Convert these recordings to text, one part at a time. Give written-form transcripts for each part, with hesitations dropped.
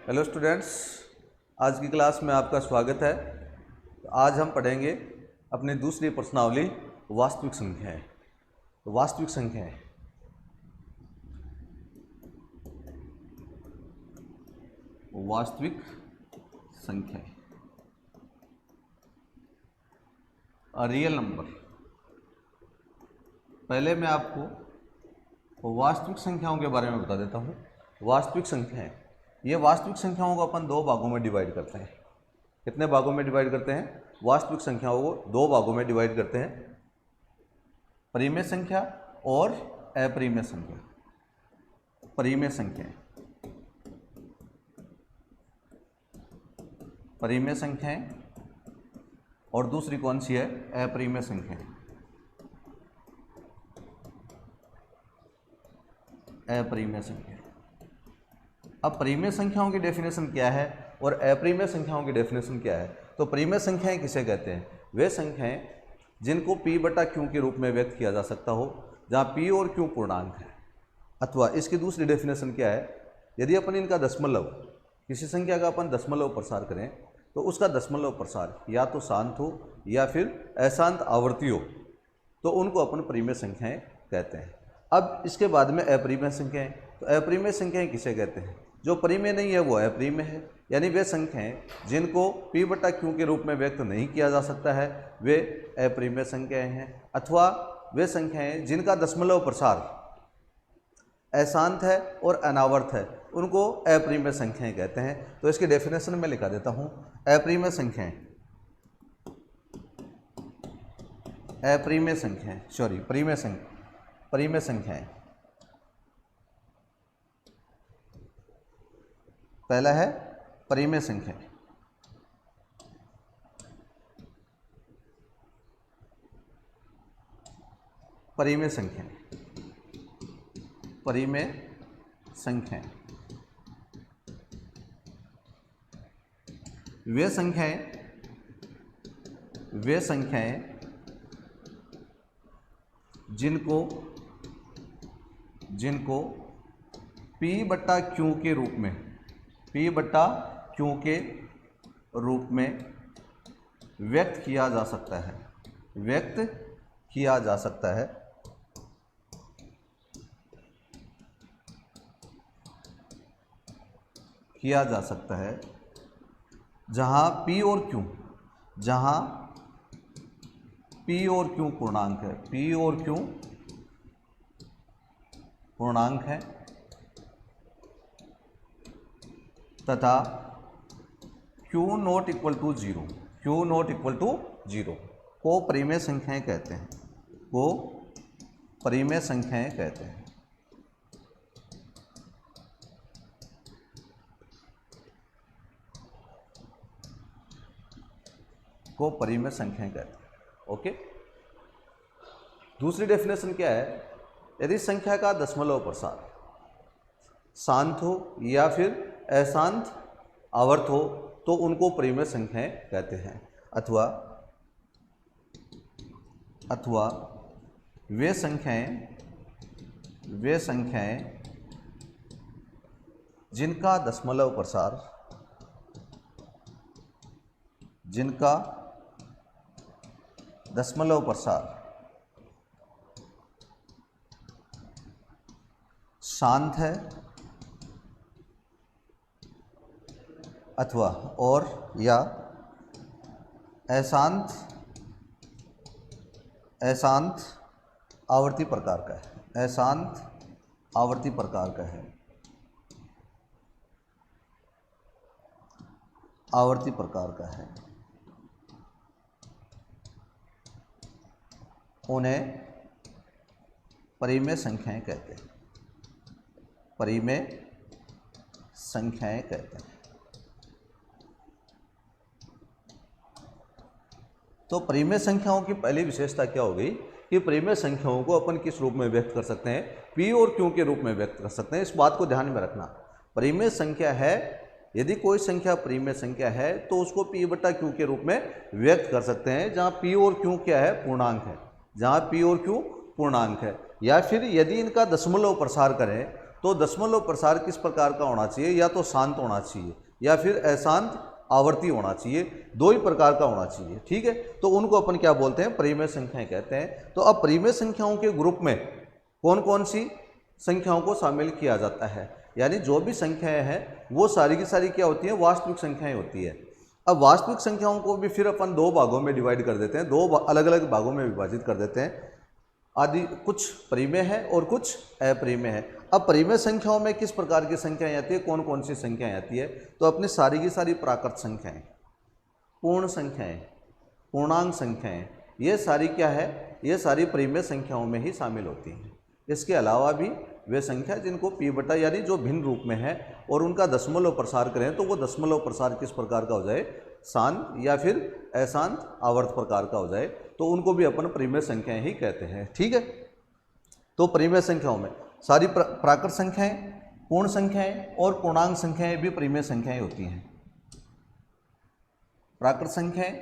Hello students, आज की class में आपका स्वागत है। आज हम पढ़ेंगे अपनी दूसरी प्रश्नावली वास्तविक संख्याएं। वास्तविक संख्याएं वास्तविक संख्याएं रियल नंबर। पहले मैं आपको वास्तविक संख्याओं के बारे में बता देता हूँ। वास्तविक संख्याएं, ये वास्तविक संख्याओं को अपन दो भागों में डिवाइड करते हैं। कितने भागों में डिवाइड करते हैं? वास्तविक संख्याओं को दो भागों में डिवाइड करते हैं, परिमेय संख्या और अपरिमेय संख्या। परिमेय संख्याएं, परिमेय संख्याएं और दूसरी कौन सी है? अपरिमेय संख्याएं। अपरिमेय संख्या। अब परिमेय संख्याओं की डेफिनेशन क्या है और अपरिमेय संख्याओं की डेफिनेशन क्या है? तो परिमेय संख्याएं किसे कहते हैं? वे संख्याएं जिनको p बटा q के रूप में व्यक्त किया जा सकता हो, जहां p और q पूर्णांक है। अथवा इसकी दूसरी डेफिनेशन क्या है? यदि अपन इनका दशमलव, किसी संख्या का अपन दशमलव प्रसार करें तो उसका दशमलव प्रसार या तो शांत हो या फिर अशांत आवर्ती हो, तो उनको अपन परिमेय संख्याएं कहते हैं। अब इसके बाद में अपरिमेय संख्याएं। तो अपरिमेय संख्याएं किसे कहते हैं? जो परिमेय नहीं है वो अपरिमेय है, यानी वे संख्याएं जिनको p बटा q के रूप में व्यक्त नहीं किया जा सकता है, वे अपरिमेय संख्याएं हैं। अथवा वे संख्याएं जिनका दशमलव प्रसार अशांत है और अनावर्त है, उनको अपरिमेय संख्याएं कहते हैं। तो इसकी डेफिनेशन में लिखा देता हूं। अपरिमेय संख्याएं, अपरिमेय संख्याएं, सॉरी परिमेय संख्या, परिमेय संख्याएं। पहला है परिमेय संख्या। परिमेय संख्या, परिमेय संख्याएं वे संख्याएं जिनको p बटा q के रूप में, p बटा q के रूप में व्यक्त किया जा सकता है, व्यक्त किया जा सकता है। किया जा सकता है जहां p और q, जहां p और q पूर्णांक है, p और q पूर्णांक है तथा q not equal to zero, q not equal to zero को परिमेय संख्याएं कहते हैं, को परिमेय संख्याएं कहते हैं। को परिमेय संख्याएं कहते हैं। ओके। दूसरी डेफिनेशन क्या है? यदि संख्या का दशमलव प्रसार शांत हो या फिर अशांत आवर्त हो, तो उनको परिमेय संख्याएं कहते हैं। अथवा वे संख्याएं जिनका दशमलव प्रसार, जिनका दशमलव प्रसार शांत है अथवा और या अशांत आवर्ती प्रकार का है, अशांत आवर्ती प्रकार का है, आवर्ती प्रकार का है, उन्हें परिमेय संख्याएं कहते हैं। परिमेय संख्याएं कहते हैं। तो परिमेय संख्याओं की पहली विशेषता क्या हो गई कि परिमेय संख्याओं को अपन किस रूप में व्यक्त कर सकते हैं? p और q के रूप में व्यक्त कर सकते हैं। इस बात को ध्यान में रखना। परिमेय संख्या है, यदि कोई संख्या परिमेय संख्या है तो उसको p बटा q के रूप में व्यक्त कर सकते हैं, जहां p और q क्या है? पूर्णांक है, जहां p और q पूर्णांक है। या फिर यदि इनका दशमलव प्रसार करें तो दशमलव प्रसार किस प्रकार का होना चाहिए, या तो शांत होना चाहिए या फिर अशांत आवर्ती होना चाहिए, दो ही प्रकार का होना चाहिए। ठीक है, तो उनको अपन क्या बोलते हैं, परिमेय संख्याएं कहते हैं। तो अब परिमेय संख्याओं के ग्रुप में कौन कौन सी संख्याओं को शामिल किया जाता है, यानी जो भी संख्याएं हैं वो सारी की सारी क्या होती हैं, वास्तविक संख्याएं होती है। अब वास्तविक संख्याओं को भी फिर अपन दो भागों में डिवाइड कर देते हैं, दो अलग अलग भागों में विभाजित कर देते हैं। आदि कुछ परिमेय है और कुछ अपरिमेय है। अब परिमेय संख्याओं में किस प्रकार की संख्याएं आती है, कौन कौन सी संख्याएं आती है, तो अपनी सारी की सारी प्राकृत संख्याएं, पूर्ण संख्याएं, पूर्णांक संख्याएं, ये सारी क्या है, ये सारी परिमेय संख्याओं में ही शामिल होती हैं। इसके अलावा भी वे संख्या जिनको पी बटा यानी जो भिन्न रूप में है और उनका दशमलव प्रसार करें तो वो दशमलव प्रसार किस प्रकार का हो जाए, शांत या फिर अशांत आवर्त प्रकार का हो जाए, तो उनको भी अपन परिमेय संख्याएं ही कहते हैं। ठीक है, तो परिमेय संख्याओं में सारी प्राकृत संख्याएं, पूर्ण संख्याएं और पूर्णांक संख्याएं भी परिमेय संख्याएं होती हैं। प्राकृत संख्याएं,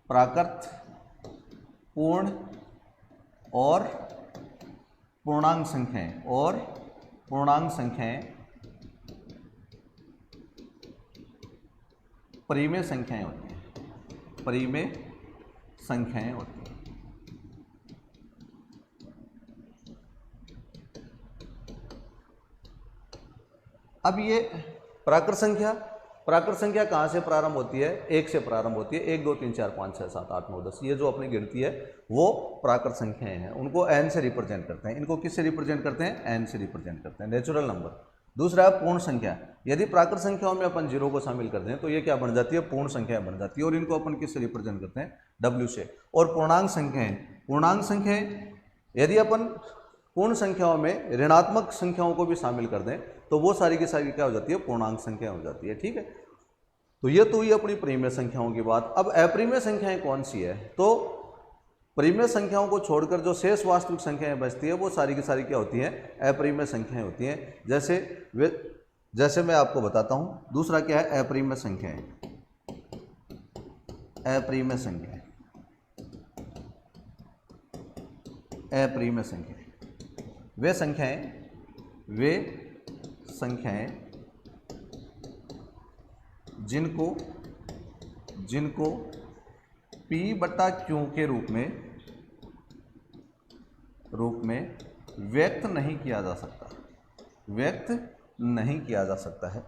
प्राकृत, पूर्ण और पूर्णांक संख्याएं, और पूर्णांक संख्याएं परिमेय संख्याएं होती हैं, परिमेय संख्याएं होती हैं। अब ये प्राकृत संख्या कहाँ से प्रारंभ होती है, एक से प्रारंभ होती है, 1 2 3 4 5 6 7 8 9 10, ये जो अपनी गिनती है वो प्राकृत संख्याएं हैं, उनको n से रिप्रेजेंट करते हैं। इनको किससे रिप्रेजेंट करते हैं, n से रिप्रेजेंट करते हैं, नेचुरल नंबर। दूसरा है पूर्ण संख्या। यदि प्राकृत संख्याओं में अपन 0 को शामिल कर दें तो ये क्या बन जाती है, पूर्ण संख्या बन जाती है, और इनको अपन किससे रिप्रेजेंट करते हैं, w से। और पूर्णांक संख्याएं, यदि अपन पूर्ण संख्याओं में ऋणात्मक संख्याओं को भी शामिल कर दें तो वो सारी की सारी क्या हो जाती है, पूर्णांक संख्या हो जाती है। ठीक है, तो ये तो ये अपनी परिमेय संख्याओं की बात। अब अपरिमेय संख्याएं कौन सी है, तो परिमेय संख्याओं को छोड़कर जो शेष वास्तविक संख्याएं बचती है वो सारी की सारी क्या होती हैं, अपरिमेय संख्याएं होती हैं। जैसे मैं आपको बताता हूं, दूसरा क्या है, अपरिमेय संख्याएं। अपरिमेय संख्याएं, अपरिमेय संख्याएं वे संख्याएं जिनको P बटा Q के रूप में व्यक्त नहीं किया जा सकता है,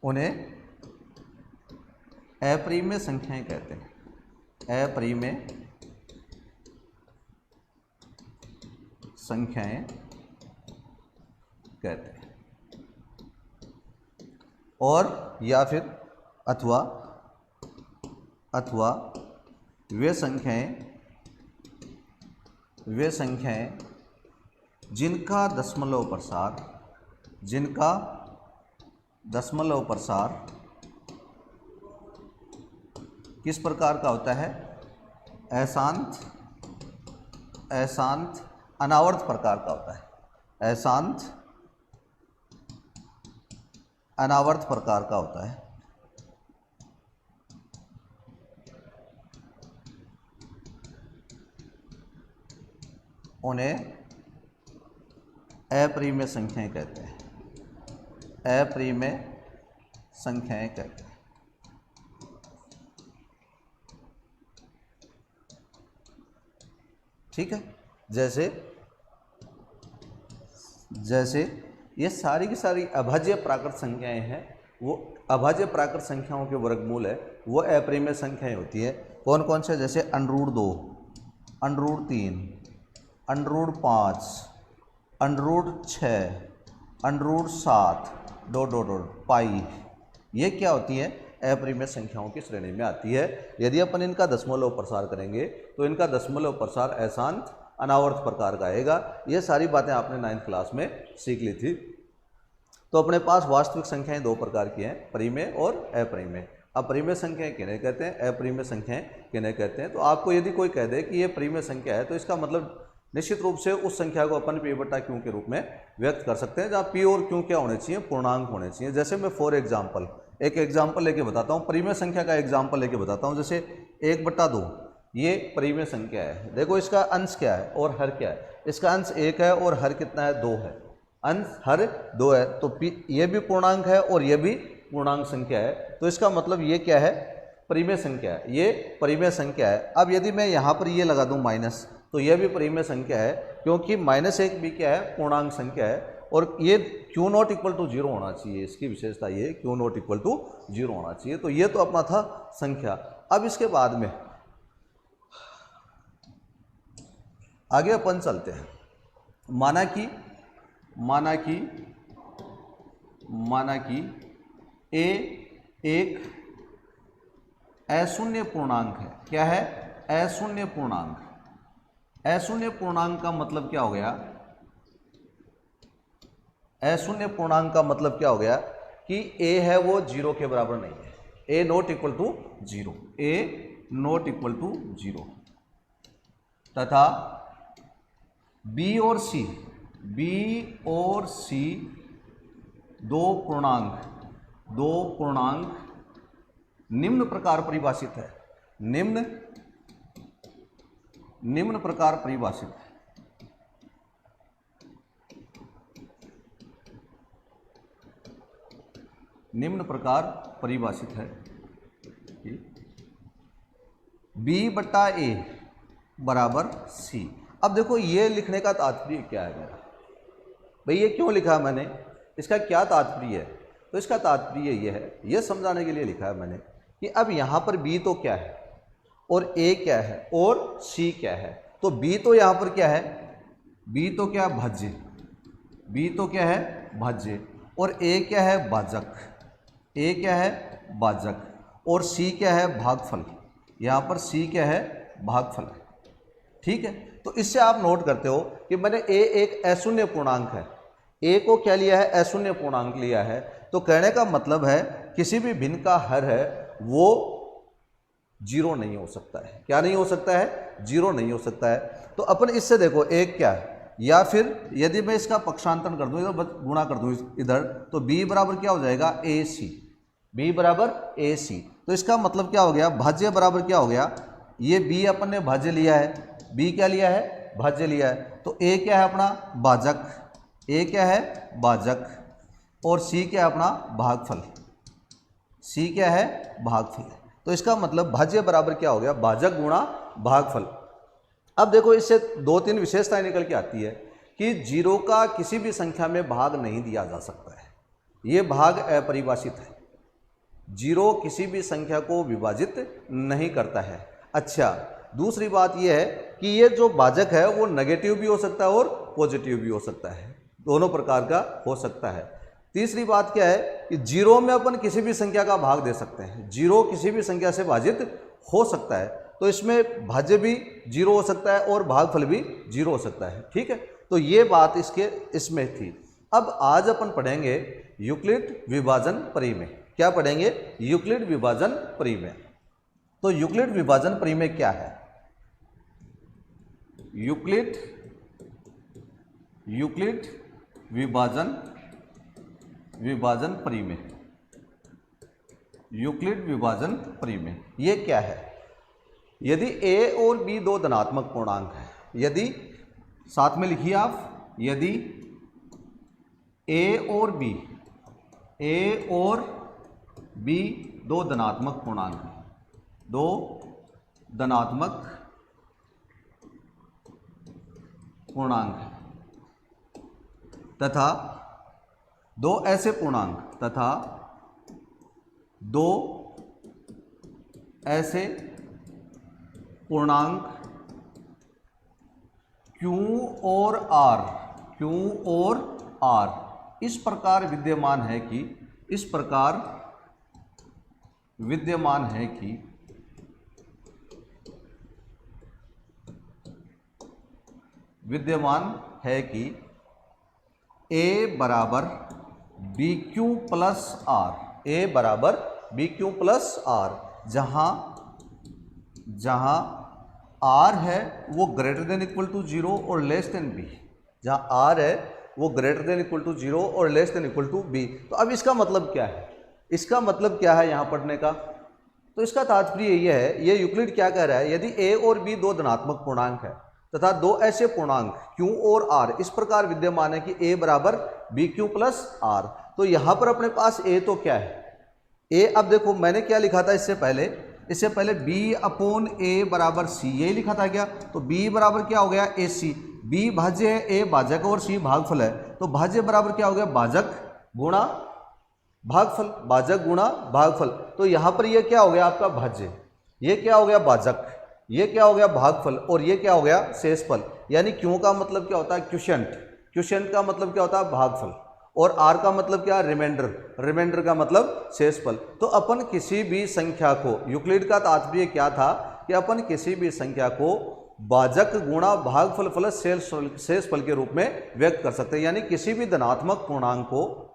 उन्हें अपरिमेय संख्याएं कहते हैं। अपरिमेय संख्याएं कहते हैं। और या फिर अथवा वे संख्याएं जिनका दशमलव प्रसार किस प्रकार का होता है, अशांत अनावर्त प्रकार का होता है, अशांत अनावर्त प्रकार का होता है। उन्हें अपरिमेय संख्याएं कहते हैं, अपरिमेय संख्याएं कहते हैं। ठीक है, जैसे ये सारी की सारी अभाज्य प्राकृत संख्याएं हैं, वो अभाज्य प्राकृत संख्याओं के वर्गमूल है वो अपरिमेय संख्याएं होती है। कौन कौन से, जैसे √2, √3, √5, √6, √7, पाई, ये क्या होती है, अपरिमेय संख्याओं की श्रेणी में आती है। यदि अपन इनका दशमलव प्रसार करेंगे तो इनका दशमलव प्रसार अशांत अनावर्त प्रकार का आएगा। ये सारी बातें आपने 9th क्लास में सीख ली थी। तो अपने पास वास्तविक संख्याएं दो प्रकार की हैं, परिमेय और अपरिमेय। अब परिमेय संख्याएं किन्हें कहते हैं, अपरिमेय संख्याएं किन्हें कहते हैं। तो आपको यदि कोई कह दे कि ये परिमेय संख्या है तो इसका मतलब निश्चित रूप से उस संख्या को अपन P बटा Q के रूप में व्यक्त कर सकते हैं, जहाँ P और Q क्या होने चाहिए, पूर्णांक होने चाहिए। जैसे मैं फॉर एग्जाम्पल एक एग्जाम्पल लेके बताता हूँ, परिमेय संख्या का एग्जाम्पल लेके बताता हूँ। जैसे 1/2 ये परिमेय संख्या है। देखो इसका अंश क्या है और हर क्या है, इसका अंश 1 है और हर कितना है, 2 है। अंश हर 2 है, तो ये भी पूर्णांक है और ये भी पूर्णांक संख्या है। तो इसका मतलब ये क्या है, परिमेय संख्या है, ये परिमेय संख्या है। अब यदि मैं यहाँ पर ये लगा दूँ माइनस, तो यह भी परिमेय संख्या है, क्योंकि -1 भी क्या है, पूर्णांक संख्या है। और ये Q0 = 0 होना चाहिए, इसकी विशेषता ये Q0 = 0 होना चाहिए। तो ये तो अपना था संख्या। अब इसके बाद में आगे अपन चलते हैं। माना कि a एक अशून्य पूर्णांक है। क्या है, अशून्य पूर्णांक। अशून्य पूर्णांक का मतलब क्या हो गया, अशून्य पूर्णांक का मतलब क्या हो गया कि a है वो 0 के बराबर नहीं है, a ≠ 0, a ≠ 0, तथा b और c दो पूर्णांक निम्न प्रकार परिभाषित है, निम्न प्रकार परिभाषित है। निम्न प्रकार परिभाषित है B/A बराबर C। अब देखो ये लिखने का तात्पर्य क्या है मेरा, भाई ये क्यों लिखा है मैंने, इसका क्या तात्पर्य है। तो इसका तात्पर्य ये है, ये समझाने के लिए लिखा है मैंने कि अब यहाँ पर B तो क्या है और A क्या है और C क्या है। तो B तो यहाँ पर क्या है, B तो क्या है, भाज्य, B तो क्या है, भाज्य, और A क्या है, भाजक, A क्या है, भाजक, और C क्या है, भागफल। यहाँ पर C क्या है, भागफल। ठीक है, तो इससे आप नोट करते हो कि मैंने A एक अशून्य पूर्णांक है, A को क्या लिया है, अशून्य पूर्णांक लिया है। तो कहने का मतलब है किसी भी भिन्न का हर है वो 0 नहीं हो सकता है। क्या नहीं हो सकता है, 0 नहीं हो सकता है। तो अपन इससे देखो एक क्या है, या फिर यदि मैं इसका पक्षांतरण कर दूं, इधर गुणा कर दूं इधर, तो b बराबर क्या हो जाएगा, AC, b बराबर AC। तो इसका मतलब क्या हो गया, भाज्य बराबर क्या हो गया, ये b अपन ने भाज्य लिया है, b क्या लिया है, भाज्य लिया है। तो a क्या है अपना, भाजक, a क्या है, भाजक, और c क्या है अपना, भागफल, c क्या है, भागफल। तो इसका मतलब भाज्य बराबर क्या हो गया, भाजक गुणा भागफल। अब देखो इससे 2-3 विशेषताएं निकल के आती है कि 0 का किसी भी संख्या में भाग नहीं दिया जा सकता है, ये भाग अपरिभाषित है। 0 किसी भी संख्या को विभाजित नहीं करता है। अच्छा, दूसरी बात यह है कि ये जो भाजक है वो नेगेटिव भी हो सकता है और पॉजिटिव भी हो सकता है, दोनों प्रकार का हो सकता है। तीसरी बात क्या है कि 0 में अपन किसी भी संख्या का भाग दे सकते हैं, 0 किसी भी संख्या से भाजित हो सकता है। तो इसमें भाज्य भी 0 हो सकता है और भागफल भी 0 हो सकता है। ठीक है, तो ये बात इसमें थी। अब आज अपन पढ़ेंगे यूक्लिड विभाजन परिमेय। क्या पढ़ेंगे, यूक्लिड विभाजन परिमेय। तो यूक्लिड विभाजन परिमेय क्या है, यूक्लिड विभाजन परिमेय, यूक्लिड विभाजन परिमेय ये क्या है। यदि a और b दो धनात्मक पूर्णांक है, यदि साथ में लिखिए आप, यदि a और b दो धनात्मक पूर्णांक है, दो धनात्मक पूर्णांक है, तथा दो ऐसे पूर्णांक, तथा दो ऐसे पूर्णांक Q और R इस प्रकार विद्यमान है कि A बराबर BQ प्लस R, A बराबर BQ प्लस R, जहां आर है वो ग्रेटर देन इक्वल टू 0 और लेस देन बी, जहाँ आर है वो ग्रेटर देन इक्वल टू 0 और less than equal to B. तो अब इसका मतलब क्या है, इसका मतलब क्या है यहाँ पढ़ने का, तो इसका तात्पर्य ये है, ये यूक्लिड क्या कह रहा है, यदि a और b दो धनात्मक पूर्णांक है तथा दो ऐसे पूर्णांक q और r इस प्रकार विद्यमान है कि a बराबर बी क्यू प्लस आर, तो यहाँ पर अपने पास a तो क्या है a, अब देखो मैंने क्या लिखा था इससे पहले b अपॉन a बराबर c, यही लिखा था क्या, तो b बराबर क्या हो गया ac, b भाज्य है, a भाजक और c भागफल है, तो भाज्य बराबर क्या हो गया भाजक गुणा भागफल, भाजक गुणा भागफल। तो यहाँ पर ये क्या हो गया आपका भाज्य, ये क्या हो गया भाजक, ये क्या हो गया भागफल और ये क्या हो गया शेषफल। यानी क्यों का मतलब क्या होता है क्वोशिएंट, क्वोशिएंट का मतलब क्या होता है भागफल, और आर का मतलब क्या रिमाइंडर, रिमाइंडर का मतलब शेषफल। तो अपन किसी भी संख्या को, यूक्लिड का तात्पर्य क्या था कि अपन किसी भी संख्या को भाजक गुणा भागफल प्लस शेषफल के रूप में व्यक्त कर सकते हैं। यानी किसी भी धनात्मक पूर्णांक को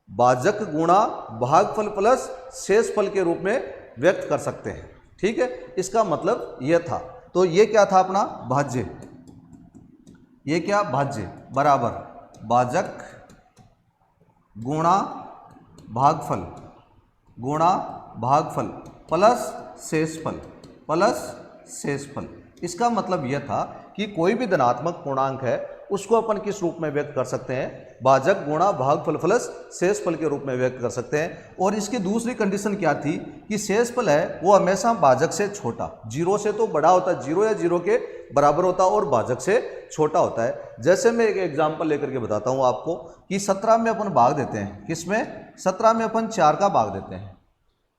भाजक गुणा भागफल प्लस शेषफल के रूप में व्यक्त कर सकते हैं। ठीक है, इसका मतलब यह था। तो ये क्या था अपना भाज्य, ये क्या भाज्य बराबर भाजक गुणा भागफल प्लस शेषफल। इसका मतलब यह था कि कोई भी धनात्मक पूर्णांक है उसको अपन किस रूप में व्यक्त कर सकते हैं, भाजक गुणा भागफल प्लस शेषफल के रूप में व्यक्त कर सकते हैं। और इसकी दूसरी कंडीशन क्या थी कि शेषफल है वो हमेशा भाजक से छोटा, जीरो से तो बड़ा होता है, जीरो या जीरो के बराबर होता है और भाजक से छोटा होता है। जैसे मैं एक एग्जाम्पल लेकर के बताता हूँ आपको कि 17 में अपन भाग देते हैं, किसमें 17 में अपन 4 का भाग देते हैं,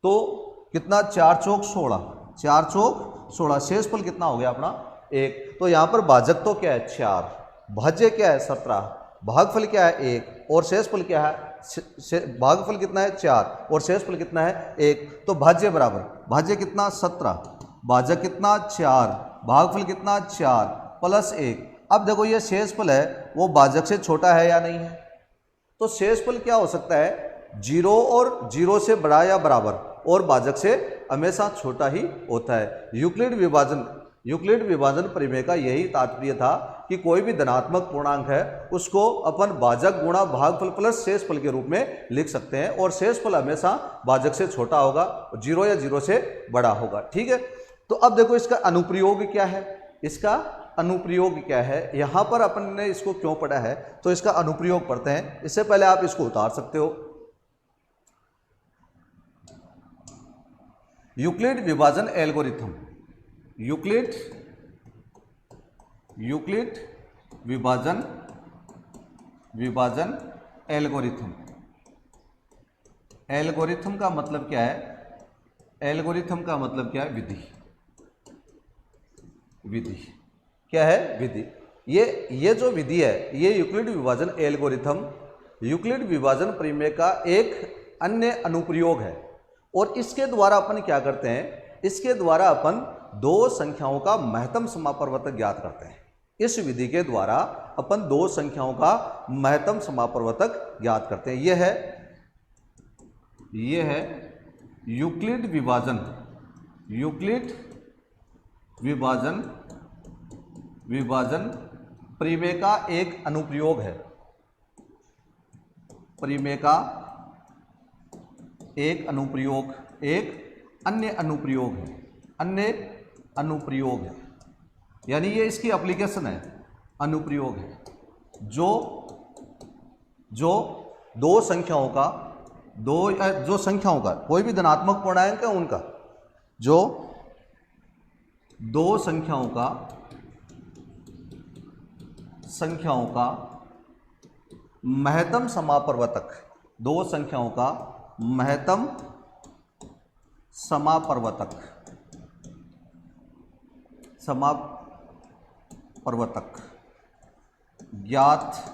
तो कितना 4 चौक 16, 4 चौक 16, शेषफल कितना हो गया अपना 1। तो यहाँ पर भाजक तो क्या है 4, भाज्य क्या है 17, भागफल क्या है 1 और शेषफल क्या है, भागफल कितना है 4 और शेषफल कितना है 1। तो भाज्य बराबर भाज्य कितना 17, भाजक कितना 4, भागफल कितना 4 प्लस 1। अब देखो ये शेषफल है वो भाजक से छोटा है या नहीं है, तो शेषफल क्या हो सकता है 0 और 0 से बड़ा या बराबर, और भाजक से हमेशा छोटा ही होता है। यूक्लिड विभाजन प्रमेय का यही तात्पर्य था कि कोई भी धनात्मक पूर्णांक है उसको अपन भाजक गुणा भागफल प्लस शेषफल के रूप में लिख सकते हैं, और शेषफल हमेशा भाजक से छोटा होगा, 0 या 0 से बड़ा होगा। ठीक है, तो अब देखो इसका अनुप्रयोग क्या है, इसका अनुप्रयोग क्या है, यहां पर अपन ने इसको क्यों पढ़ा है, तो इसका अनुप्रयोग पढ़ते हैं। इससे पहले आप इसको उतार सकते हो। यूक्लिड विभाजन एल्गोरिथम, यूक्लिड विभाजन एल्गोरिथम। एल्गोरिथम का मतलब क्या है, एल्गोरिथम का मतलब क्या है विधि क्या है विधि। ये जो विधि है ये यूक्लिड विभाजन एल्गोरिथम यूक्लिड विभाजन प्रमेय का एक अन्य अनुप्रयोग है, और इसके द्वारा अपन क्या करते हैं, इसके द्वारा अपन दो संख्याओं का महत्तम समापवर्तक ज्ञात करते हैं। इस विधि के द्वारा अपन दो संख्याओं का महत्तम समापवर्तक ज्ञात करते हैं। यह है यूक्लिड विभाजन प्रमेय का एक अनुप्रयोग है, प्रमेय का एक अनुप्रयोग, एक अन्य अनुप्रयोग है, यानी ये इसकी एप्लीकेशन है, अनुप्रयोग है, जो दो संख्याओं का कोई भी धनात्मक पूर्णांक है उनका, जो दो संख्याओं का महत्तम समापवर्तक, दो संख्याओं का महत्तम समापवर्तक ज्ञात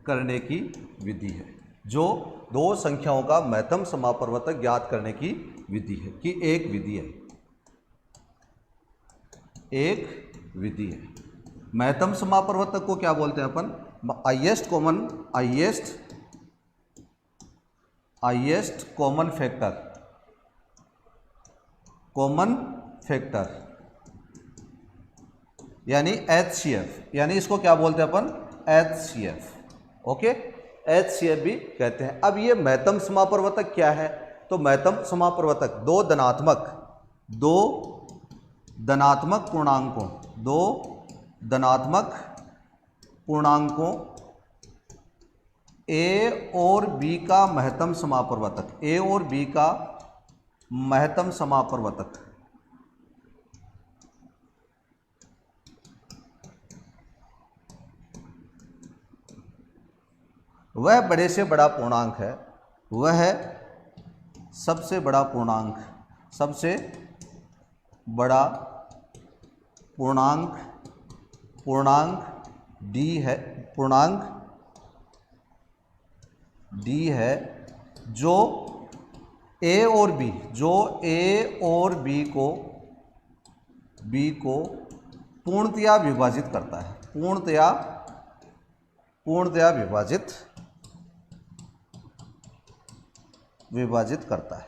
करने की विधि है, जो दो संख्याओं का महत्तम समापवर्तक ज्ञात करने की विधि है, कि एक विधि है। महत्तम समापवर्तक को क्या बोलते हैं अपन, हाईएस्ट कॉमन फैक्टर यानी HCF, यानी इसको क्या बोलते हैं अपन, HCF, ओके, HCF भी कहते हैं। अब ये महत्तम समापवर्तक क्या है, तो महत्तम समापवर्तक दो धनात्मक पूर्णांकों A और B का महत्तम समापवर्तक, A और B का महत्तम समापवर्तक वह बड़े से बड़ा पूर्णांक है, वह सबसे बड़ा पूर्णांक D है, जो A और B को पूर्णतया विभाजित करता है, पूर्णतया विभाजित करता है।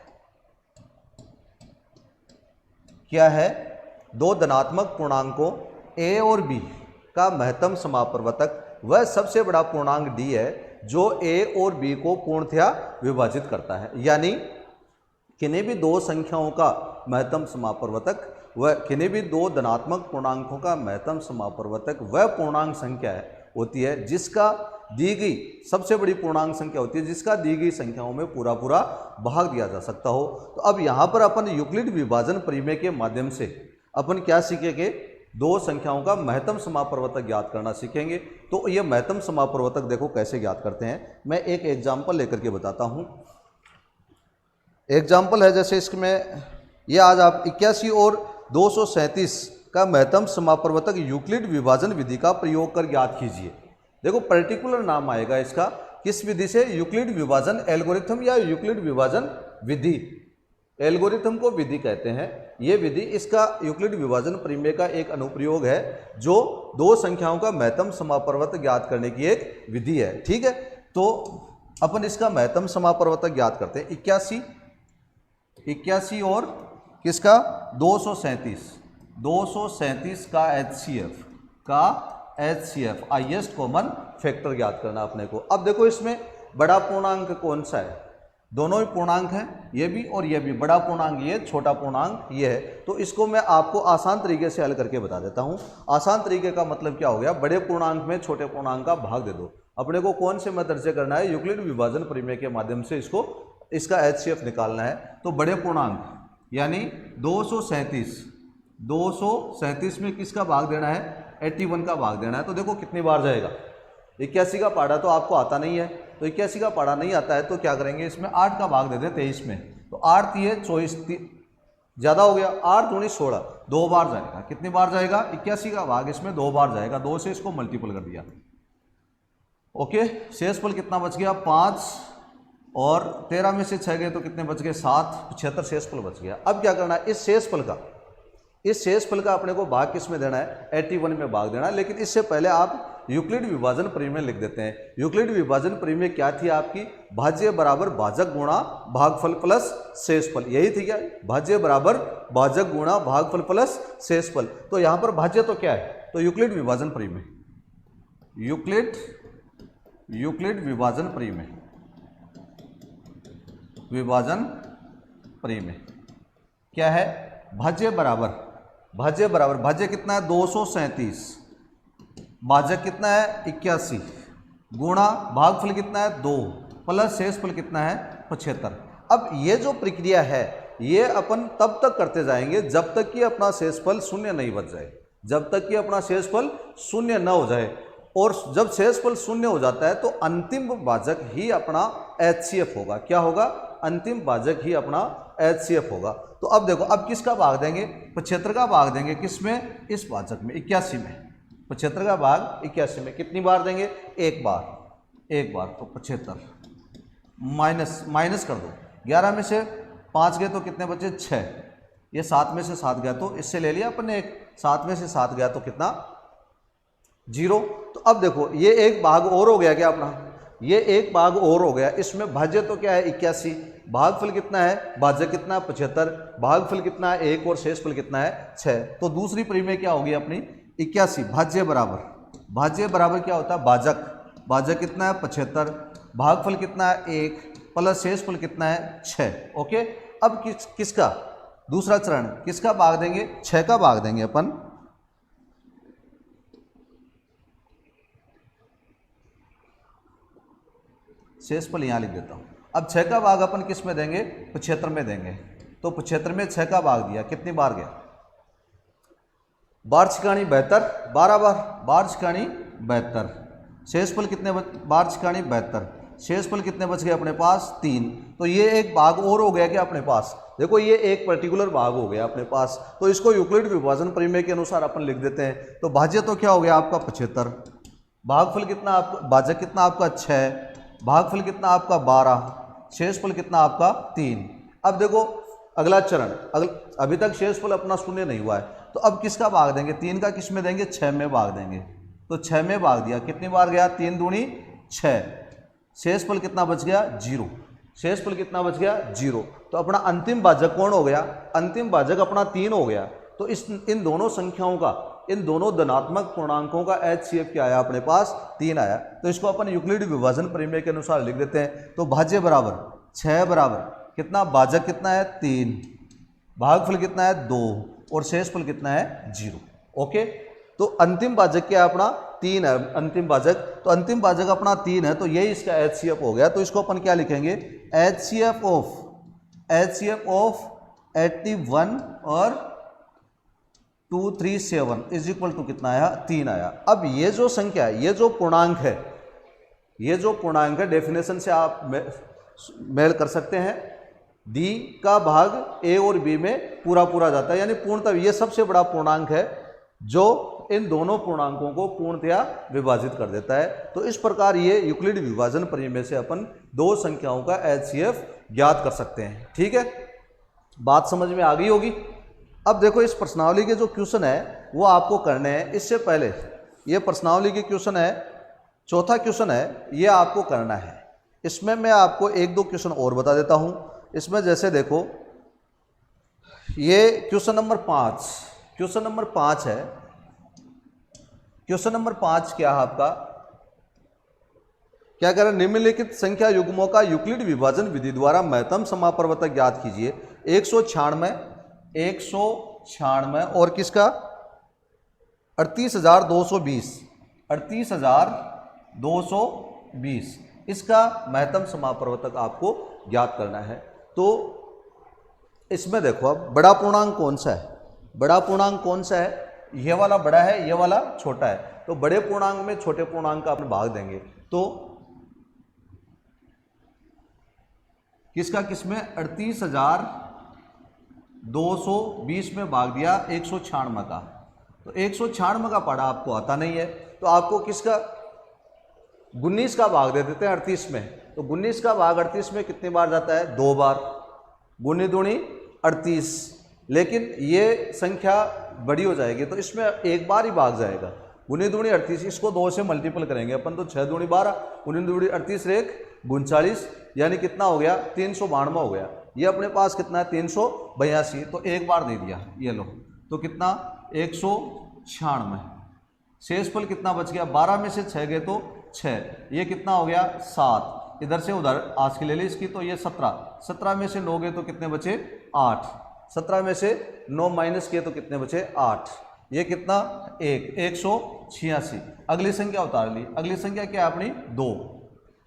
क्या है, दो धनात्मक पूर्णांकों A और B का महत्तम समापवर्तक वह सबसे बड़ा पूर्णांक D है जो A और B को पूर्णतया विभाजित करता है। यानी किन्हीं भी दो संख्याओं का महत्तम समापवर्तक वह, किन्हीं भी दो धनात्मक पूर्णांकों का महत्तम समापवर्तक वह पूर्णांक संख्या होती है जिसका दी गई सबसे बड़ी पूर्णांक संख्या होती है जिसका दी गई संख्याओं में पूरा भाग दिया जा सकता हो। तो अब यहाँ पर अपन यूक्लिड विभाजन प्रमेय के माध्यम से अपन क्या सीखेंगे, दो संख्याओं का महत्तम समापवर्तक ज्ञात करना सीखेंगे। तो ये महत्तम समापवर्तक देखो कैसे ज्ञात करते हैं, मैं एक एग्जाम्पल लेकर के बताता हूँ। एग्जाम्पल है जैसे इसमें ये आज आप 81 और 237 का महत्तम समापवर्तक यूक्लिड विभाजन विधि का प्रयोग कर ज्ञात कीजिए। देखो पर्टिकुलर नाम आएगा इसका, किस विधि से, यूक्लिड विभाजन एल्गोरिथम या यूक्लिड विभाजन विधि। एल्गोरिथम को विधि कहते हैं, ये विधि इसका यूक्लिड विभाजन प्रमेय का एक अनुप्रयोग है जो दो संख्याओं का महत्तम समापवर्तक ज्ञात करने की एक विधि है। ठीक है, तो अपन इसका महत्तम समापवर्तक ज्ञात करते हैं। 81 और किसका, 237 का HCF हाईएस्ट कॉमन फैक्टर ज्ञात करना अपने को। अब देखो इसमें बड़ा पूर्णांक कौन सा है, दोनों ही पूर्णांक हैं, ये भी और ये भी। बड़ा पूर्णांक ये, छोटा पूर्णांक ये है। तो इसको मैं आपको आसान तरीके से हल करके बता देता हूँ। आसान तरीके का मतलब क्या हो गया, बड़े पूर्णांक में छोटे पूर्णांक का भाग दे दो। अपने को कौन से मेथड से करना है, यूक्लिड विभाजन प्रमेय के माध्यम से इसका HCF निकालना है। तो बड़े पूर्णांक यानी 237 में किसका भाग देना है, 81 का भाग देना है। तो देखो कितनी बार जाएगा, 81 का पाड़ा तो आपको आता नहीं है, तो 81 का पाड़ा नहीं आता है तो क्या करेंगे, इसमें 8 का भाग दे दें 23 में। तो 8 3 24 ज़्यादा हो गया, 8 दूनी 16, 2 बार जाएगा। कितनी बार जाएगा, 81 का भाग इसमें 2 बार जाएगा। 2 से इसको मल्टीपल कर दिया, ओके। शेषफल कितना बच गया, 5 और 13 में से 6 गए तो कितने बच गए, 7, 76 शेषफल बच गया। अब क्या करना है, इस शेषफल का अपने को भाग किस में देना है, 81 में भाग देना है। लेकिन इससे पहले आप यूक्लिड विभाजन प्रमेय लिख देते हैं। यूक्लिड विभाजन प्रमेय क्या थी आपकी, भाज्य बराबर भाजक गुणा भागफल प्लस शेषफल, यही थी क्या, भाज्य बराबर भाजक गुणा भागफल प्लस शेषफल। तो यहाँ पर भाज्य तो क्या है, तो यूक्लिड विभाजन प्रमेय, यूक्लिड विभाजन प्रमेय क्या है, भाज्य कितना है, 237, भाजक कितना है 81, गुणा भागफल कितना है 2, प्लस शेषफल कितना है 75। अब ये जो प्रक्रिया है ये अपन तब तक करते जाएंगे जब तक कि अपना शेषफल शून्य नहीं बच जाए, जब तक कि अपना शेषफल शून्य न हो जाए। और जब शेषफल शून्य हो जाता है तो अंतिम भाजक ही अपना HCF होगा। क्या होगा, अंतिम भाजक ही अपना HCF होगा। तो अब देखो, अब किसका भाग देंगे, 75 का भाग देंगे, किसमें, इस भाजक में 81 में। 75 का भाग 81 में कितनी बार देंगे, एक बार। तो 75 माइनस कर दो, 11 में से 5 गए तो कितने बचे, 6। ये 7 में से 7 गया तो इससे ले लिया अपन ने एक, 7 में से 7 गया तो कितना, 0। तो अब देखो ये एक भाग और हो गया क्या अपना, ये एक भाग और हो गया। इसमें भाज्य तो क्या है 81, भागफल कितना है, भाजक कितना है 75, भागफल कितना है 1 और शेषफल कितना है 6। तो दूसरी प्रमेय क्या होगी अपनी, 81 भाज्य बराबर क्या होता है भाजक कितना है 75, भागफल कितना है 1 प्लस शेषफल कितना है 6। ओके, अब किसका दूसरा चरण किसका भाग देंगे 6 का भाग देंगे अपन। शेषफल यहाँ लिख देता हूँ। अब 6 का भाग अपन किस में देंगे 75 में देंगे। तो 75 में 6 का भाग दिया कितनी बार गया, बार छिकाणी 72, 12 बार, बार छिकाणी 72। शेषफल कितने बार छिकाणी 72, शेषफल कितने बच गए अपने पास 3। तो ये एक भाग और हो गया क्या अपने पास, देखो ये एक पर्टिकुलर भाग हो गया अपने पास। तो इसको यूक्लिड विभाजन प्रमेय के अनुसार अपन लिख देते हैं। तो भाज्य तो क्या हो गया आपका 75, भागफल कितना आपका भाजक कितना आपका 6, भागफल कितना आपका 12, शेषफल कितना आपका 3। अब देखो अगला चरण, अभी तक शेषफल अपना शून्य नहीं हुआ है, तो अब किसका भाग देंगे 3 का किस में देंगे 6 में भाग देंगे। तो 6 में भाग दिया कितनी बार गया 3 दूनी 6, शेषफल कितना बच गया 0, शेषफल कितना बच गया 0। तो अपना अंतिम भाजक कौन हो गया, अंतिम भाजक अपना 3 हो गया। तो इन दोनों संख्याओं का, इन दोनों धनात्मक पूर्णांकों का HCF क्या आया अपने पास 3 आया। तो इसको अपन यूक्लिड विभाजन प्रमेय के अनुसार लिख देते हैं। तो भाज्य बराबर 6 बराबर कितना, भाजक कितना है 3, भागफल कितना है 2 और शेषफल कितना है 0। ओके, तो अंतिम भाजक क्या है अपना 3 है अंतिम भाजक। तो अंतिम भाजक अपना 3 है, तो यही इसका HCF हो गया। तो इसको अपन क्या लिखेंगे HCF ऑफ 81 और 237 इज इक्वल टू कितना आया 3 आया। अब ये जो संख्या है, ये जो पूर्णांक है, डेफिनेशन से आप मेल कर सकते हैं। D का भाग A और B में पूरा जाता है, यानी पूर्णतः ये सबसे बड़ा पूर्णांक है जो इन दोनों पूर्णांकों को पूर्णतया विभाजित कर देता है। तो इस प्रकार ये यूक्लिड विभाजन प्रमेय से अपन दो संख्याओं का HCF ज्ञात कर सकते हैं। ठीक है, बात समझ में आ गई होगी। अब देखो इस प्रश्नावली के जो क्वेश्चन है वो आपको करने हैं। इससे पहले ये प्रश्नावली के क्वेश्चन है, चौथा क्वेश्चन है, ये आपको करना है। इसमें मैं आपको 1-2 क्वेश्चन और बता देता हूँ। इसमें जैसे देखो ये क्वेश्चन नंबर 5 है। क्वेश्चन नंबर 5 क्या है आपका, क्या कह रहा है, निम्नलिखित संख्या युग्मों का यूक्लिड विभाजन विधि द्वारा महत्तम समापवर्तक ज्ञात कीजिए। 196 और किसका 38,220 इसका महत्तम समापवर्तक आपको ज्ञात करना है। तो इसमें देखो अब बड़ा पूर्णांक कौन सा है, ये वाला बड़ा है, ये वाला छोटा है। तो बड़े पूर्णांक में छोटे पूर्णांक का अपन भाग देंगे। तो किसका किसमें 38,220 में भाग दिया 196 का। तो 196 का पढ़ा आपको आता नहीं है, तो आपको किसका 19 का भाग दे देते हैं 38 में। तो 19 का भाग 38 में कितनी बार जाता है 2 बार, गुनी दूनी 38। लेकिन ये संख्या बड़ी हो जाएगी तो इसमें एक बार ही भाग जाएगा। गुनी दूनी 38, इसको 2 से मल्टीपल करेंगे अपन तो 6 दूनी 12, गुनी दूनी 38 रेख 39, यानी कितना हो गया 392 हो गया। ये अपने पास कितना है 382, तो एक बार दे दिया, ये लो। तो कितना 196, शेषफल कितना बच गया 12 में से 6 गए तो 6, ये कितना हो गया 7, इधर से उधर आज की ले ली इसकी, तो ये 17 में से 9 गए तो कितने बचे 8, 17 में से 9 माइनस किए तो कितने बचे 8, ये कितना 186। अगली संख्या उतार ली, अगली संख्या क्या है अपनी 2।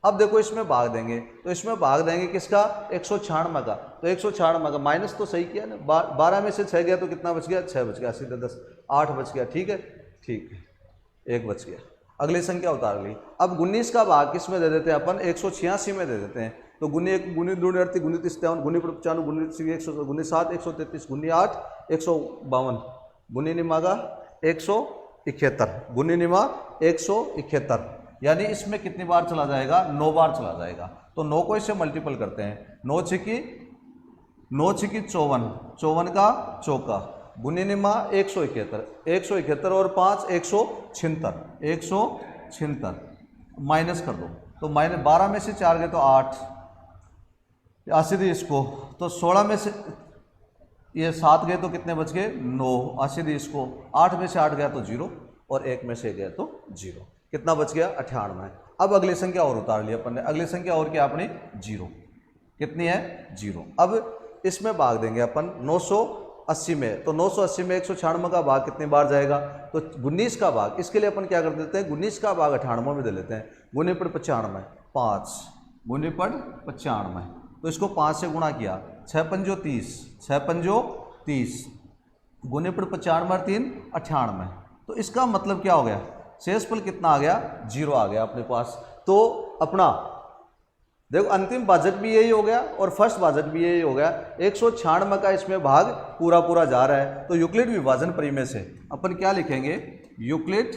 अब देखो इसमें भाग देंगे, तो इसमें भाग देंगे किसका 196 का। तो 196 का माइनस तो सही किया ना, 12 में से 6 गया तो कितना बच गया 6 बच गया, सीधे 10 8 बच गया। ठीक है, 1 बच गया। अगली संख्या उतार ली। अब 19 का भाग किस में दे देते हैं अपन 186 में दे देते हैं। तो गुनी 1 गुनी 2 38 गुनी 53 गुनी 95 गुनी 100 गुनी 7 133 गुनी 8 152 गुनी निमागा 171 गुनी निमा 171, यानी इसमें कितनी बार चला जाएगा 9 बार चला जाएगा। तो 9 को इससे मल्टीपल करते हैं, 9 छिकी 54, 54 का चौका गुनी निमा 171 और 5 176 माइनस कर दो। तो माइनस 12 में से 4 गए तो 8, सीधे इसको तो 16 में से ये 7 गए तो कितने बच गए 9, सीधे इसको 8 में से 8 गया तो 0 और 1 में से गया तो 0, कितना बच गया 98। अब अगली संख्या और उतार लिया अपन ने, अगली संख्या और क्या अपनी 0, कितनी है 0। अब इसमें भाग देंगे अपन 980 में, तो 980 में 196 का भाग कितनी बार जाएगा, तो 19 का भाग। इसके लिए अपन क्या कर देते हैं 19 का भाग 98 में दे लेते हैं, गुने पर 95 5 गुने पर 95, तो इसको 5 से गुणा किया, 6 पंजो 30, 6 पंजो 30 गुने पर 95 और 3 98, तो इसका मतलब क्या हो गया शेषफल कितना आ गया 0 आ गया अपने पास। तो अपना देखो अंतिम भाजक भी यही हो गया और फर्स्ट भाजक भी यही हो गया, 196 का इसमें भाग पूरा पूरा जा रहा है। तो यूक्लिड विभाजन परिमेय से अपन क्या लिखेंगे, यूक्लिड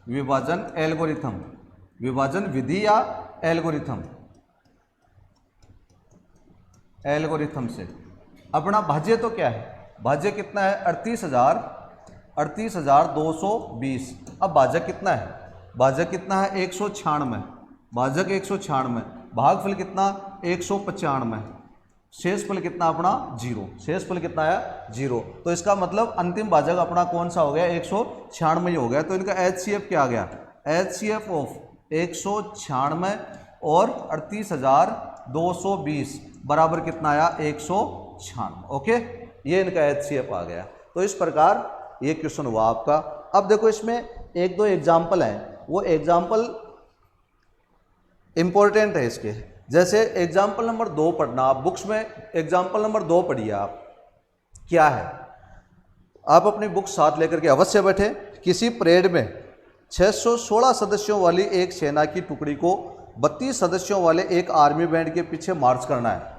विभाजन एल्गोरिथम, विभाजन विधि या एल्गोरिथम से अपना भाज्य तो क्या है, भाज्य कितना है 38,220। अब भाजक कितना है, भाजक कितना है 196, भाजक 196, भागफल कितना 195, शेषफल कितना अपना 0, शेषफल कितना है 0। तो इसका मतलब अंतिम भाजक अपना कौन सा हो गया 196 हो गया। तो इनका HCF क्या आ गया, HCF ऑफ 196 और 38,220 बराबर कितना आया 196। ओके, ये इनका HCF आ गया। तो इस प्रकार ये क्वेश्चन हुआ आपका। अब देखो इसमें एक दो एग्जाम्पल हैं, वो एग्जाम्पल इंपॉर्टेंट है इसके। जैसे एग्जाम्पल नंबर 2 पढ़ना आप बुक्स में, एग्जाम्पल नंबर 2 पढ़िए आप, क्या है आप अपनी बुक साथ लेकर के अवश्य बैठे। किसी परेड में 616 सदस्यों वाली एक सेना की टुकड़ी को 32 सदस्यों वाले एक आर्मी बैंड के पीछे मार्च करना है।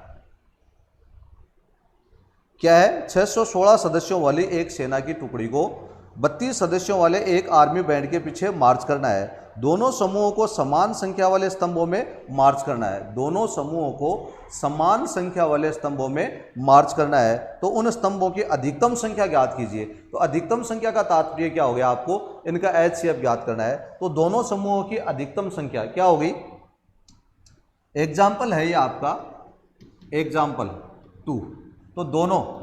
क्या है 616 सदस्यों वाली एक सेना की टुकड़ी को 32 सदस्यों वाले एक आर्मी बैंड के पीछे मार्च करना है। दोनों समूहों को समान संख्या वाले स्तंभों में मार्च करना है, दोनों समूहों को समान संख्या वाले स्तंभों में मार्च करना है। तो उन स्तंभों की अधिकतम संख्या ज्ञात कीजिए। तो अधिकतम संख्या का तात्पर्य क्या हो गया, आपको इनका HCF ज्ञात करना है। तो दोनों समूहों की अधिकतम संख्या क्या होगी, एग्जाम्पल है ये आपका एग्जाम्पल 2। तो दोनों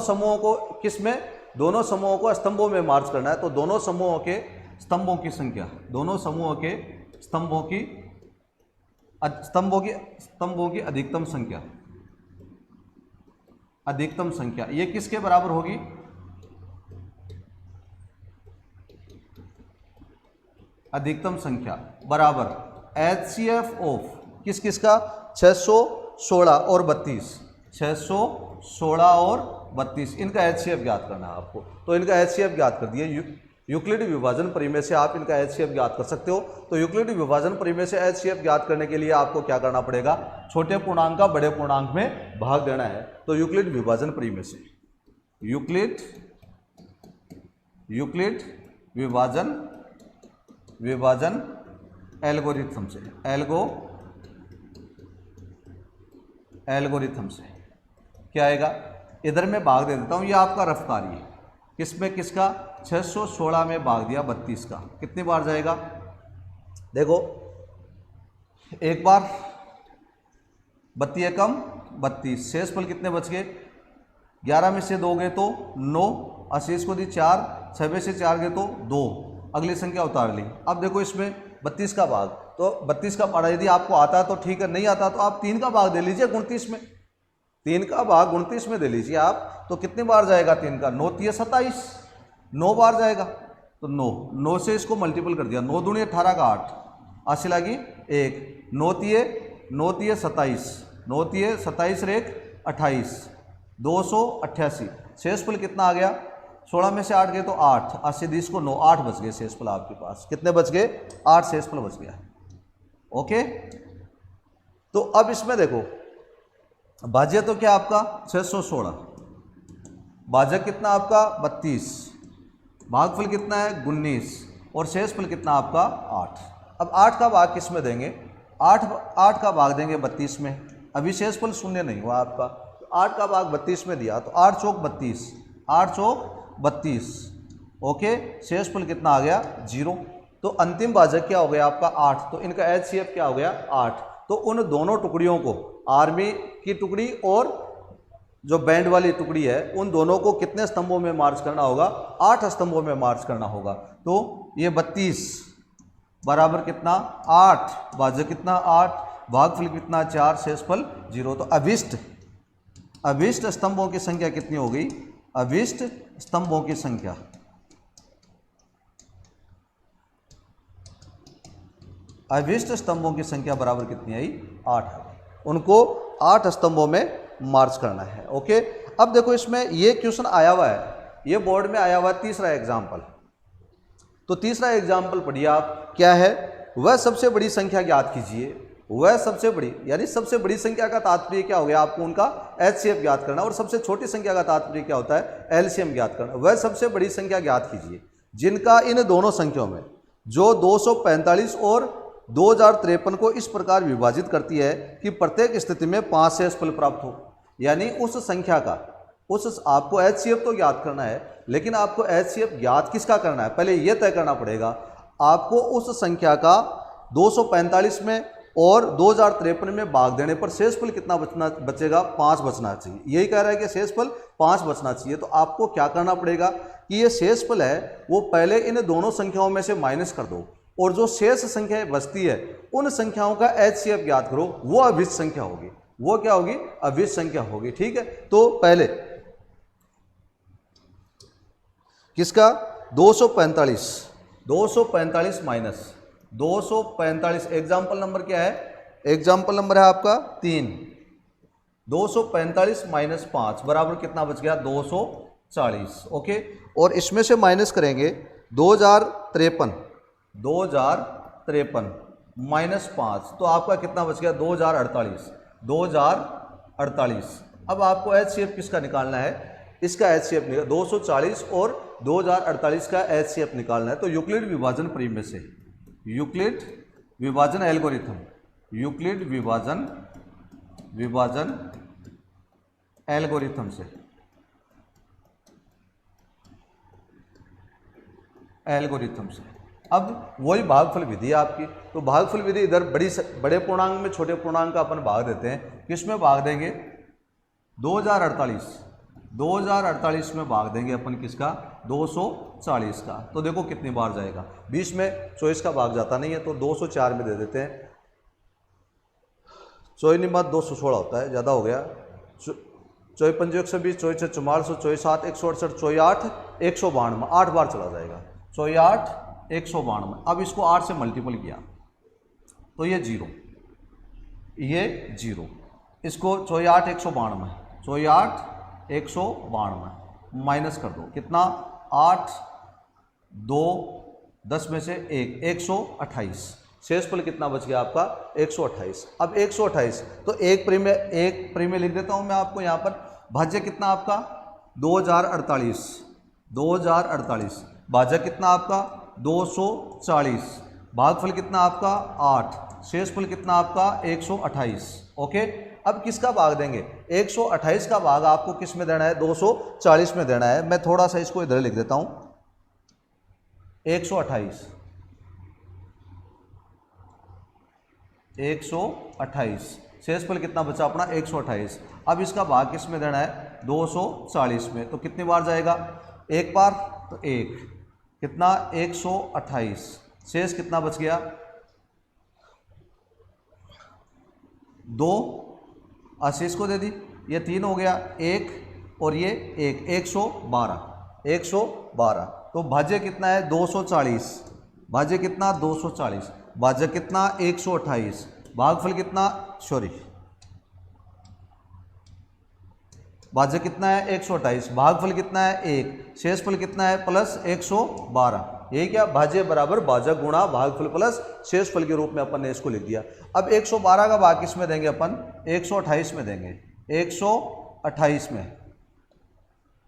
समूहों को किस में, दोनों समूहों को स्तंभों में मार्च करना है। तो दोनों समूहों के स्तंभों की संख्या, दोनों समूहों के स्तंभों की अधिकतम संख्या ये किसके बराबर होगी, अधिकतम संख्या बराबर HCF ऑफ किस किस का 616 और 32, 616 और 32, इनका HCF ज्ञात करना है आपको। तो इनका HCF ज्ञात कर दिए। यूक्लिड विभाजन परिमेय से आप इनका HCF ज्ञात कर सकते हो। तो यूक्लिड विभाजन परिमेय से HCF ज्ञात करने के लिए आपको क्या करना पड़ेगा, छोटे पूर्णांक का बड़े पूर्णांक में भाग देना है। तो यूक्लिड विभाजन परिमेय से यूक्लिड विभाजन एल्गोरिथम से एल्गोरिथम से क्या आएगा, इधर में भाग दे देता हूं, ये आपका रफ कार्य है। किसमें किसका 616 में भाग दिया 32 का, कितनी बार जाएगा, देखो एक बार 32 एकम 32, शेषफल कितने बच गए 11 में से 2 गए तो 9, अशेष को दी 4, 6 में से 4 गए तो 2, अगली संख्या उतार ली। अब देखो इसमें 32 का भाग, तो 32 का भाग यदि आपको आता है तो ठीक है, नहीं आता तो आप 3 का भाग दे लीजिए 29 में, 3 का भाग 29 में दे लीजिए आप। तो कितनी बार जाएगा 3 का, 9 3 27, 9 बार जाएगा। तो 9 से इसको मल्टीपल कर दिया, 9 दूनी 18 का 8, आशी लगी 1, 9 3 27, 9 3 27 रे 28, 288। शेषफल कितना आ गया, 16 में से 8 गए तो 8, 80 20 को 9, 8 बच गए शेषफल आपके पास। कितने बच गए, 8 शेषफल बच गया। ओके, तो अब इसमें देखो भाज्य तो क्या आपका 616, भाजक कितना आपका 32, भागफल कितना है 19 और शेषफल कितना आपका 8। अब 8 का भाग किस में देंगे, 8 का भाग देंगे 32 में, अभी शेषफल शून्य नहीं हुआ आपका, तो 8 का भाग 32 में दिया तो 8 चौक 32, 8 चौक 32। ओके, शेषफल कितना आ गया 0, तो अंतिम भाजक क्या हो गया आपका 8, तो इनका HCF क्या हो गया 8। तो उन दोनों टुकड़ियों को, आर्मी की टुकड़ी और जो बैंड वाली टुकड़ी है, उन दोनों को कितने स्तंभों में मार्च करना होगा, 8 स्तंभों में मार्च करना होगा। तो ये 32 बराबर कितना 8, भाजक कितना 8, भागफल कितना 4, शेषफल 0। तो अभिष्ट स्तंभों की संख्या कितनी हो गई, अभिष्ट स्तंभों की संख्या, अभिष्ट स्तंभों की संख्या बराबर कितनी आई 8। उनको 8 स्तंभों में मार्च करना है। ओके, अब देखो इसमें ये क्वेश्चन आया हुआ है, ये बोर्ड में आया हुआ है तीसरा एग्जाम्पल। तो तीसरा एग्जाम्पल पढ़िए आप, क्या है, वह सबसे बड़ी संख्या ज्ञात कीजिए। वह सबसे बड़ी, यानी सबसे बड़ी संख्या का तात्पर्य क्या हो गया, आपको उनका HCF ज्ञात करना, और सबसे छोटी संख्या का तात्पर्य क्या होता है, LCM ज्ञात करना। वह सबसे बड़ी संख्या ज्ञात कीजिए जिनका इन दोनों संख्याओं में जो 245 और 2053 को इस प्रकार विभाजित करती है कि प्रत्येक स्थिति में 5 शेषफल प्राप्त हो। यानी उस संख्या का, उस आपको HCF तो ज्ञात करना है, लेकिन आपको HCF ज्ञात किसका करना है, पहले यह तय करना पड़ेगा आपको उस संख्या का 245 में और 2053 में भाग देने पर शेषफल कितना बचेगा, 5 बचना चाहिए। यही कह रहा है कि शेषफल 5 बचना चाहिए। तो आपको क्या करना पड़ेगा कि ये शेषफल है वो पहले इन दोनों संख्याओं में से माइनस कर दो, और जो शेष संख्याएं बचती है उन संख्याओं का HCF ज्ञात करो, वो अभिष्ट संख्या होगी। वो क्या होगी, अभिष्ट संख्या होगी। ठीक है, तो पहले किसका 245 माइनस 245, एग्जाम्पल नंबर क्या है, एग्जाम्पल नंबर है आपका 3। 245 माइनस 5 बराबर कितना बच गया 240। ओके, और इसमें से माइनस करेंगे 2053 माइनस 5, तो आपका कितना बच गया 2048। अब आपको HCF किसका निकालना है, इसका HCF 240 और 2048 का HCF निकालना है। तो यूक्लिड विभाजन परिमेय से, यूक्लिड विभाजन एल्गोरिथम, यूक्लिड विभाजन एल्गोरिथम से, अब वही भागफल विधि है आपकी। तो भागफल विधि इधर बड़े पूर्णांक में छोटे पूर्णांक का अपन भाग देते हैं। किसमें भाग देंगे 2048 में भाग देंगे अपन, किसका 240 का। तो देखो कितनी बार जाएगा, 20 में 24 का भाग जाता नहीं है, तो 204 में दे देते हैं। 24 निमात 216 होता है, ज़्यादा हो गया। 24 पंजे 120, 24 6 44, 24 7 168, 24 8 192, 8 बार चला जाएगा। 24 8 192। अब इसको 8 से मल्टीपल किया तो ये 0, इसको 24 8 192, 24 8 192 माइनस कर दो, कितना 8 2 10 में से 1 128, शेषफल कितना बच गया आपका 128। अब 128 तो एक परिमेय लिख देता हूं मैं आपको यहाँ पर। भाज्य कितना आपका 2048, भाजक कितना आपका 240, भागफल कितना आपका 8, शेषफल कितना आपका 128। ओके, अब किसका भाग देंगे, 128 का भाग आपको किस में देना है 240 में देना है। मैं थोड़ा सा इसको इधर लिख देता हूं, 128 शेषफल कितना बचा अपना 128। अब इसका भाग किस में देना है 240 में, तो कितनी बार जाएगा, एक बार, तो एक, कितना 128, शेष कितना बच गया 2, शेष को दे दी, ये 3 हो गया, 1 और ये 1, 112। तो भाज्य कितना है 240, भाज्य कितना 240, भाज्य कितना 128, भागफल कितना भाज्य कितना है 128, भागफल कितना है 1, शेषफल कितना है प्लस 112। यही क्या, भाज्य बराबर भाजक गुणा भागफल प्लस शेषफल के रूप में अपन ने इसको लिख दिया। अब 112 का भाग किस में देंगे अपन 128 में देंगे, 128 में,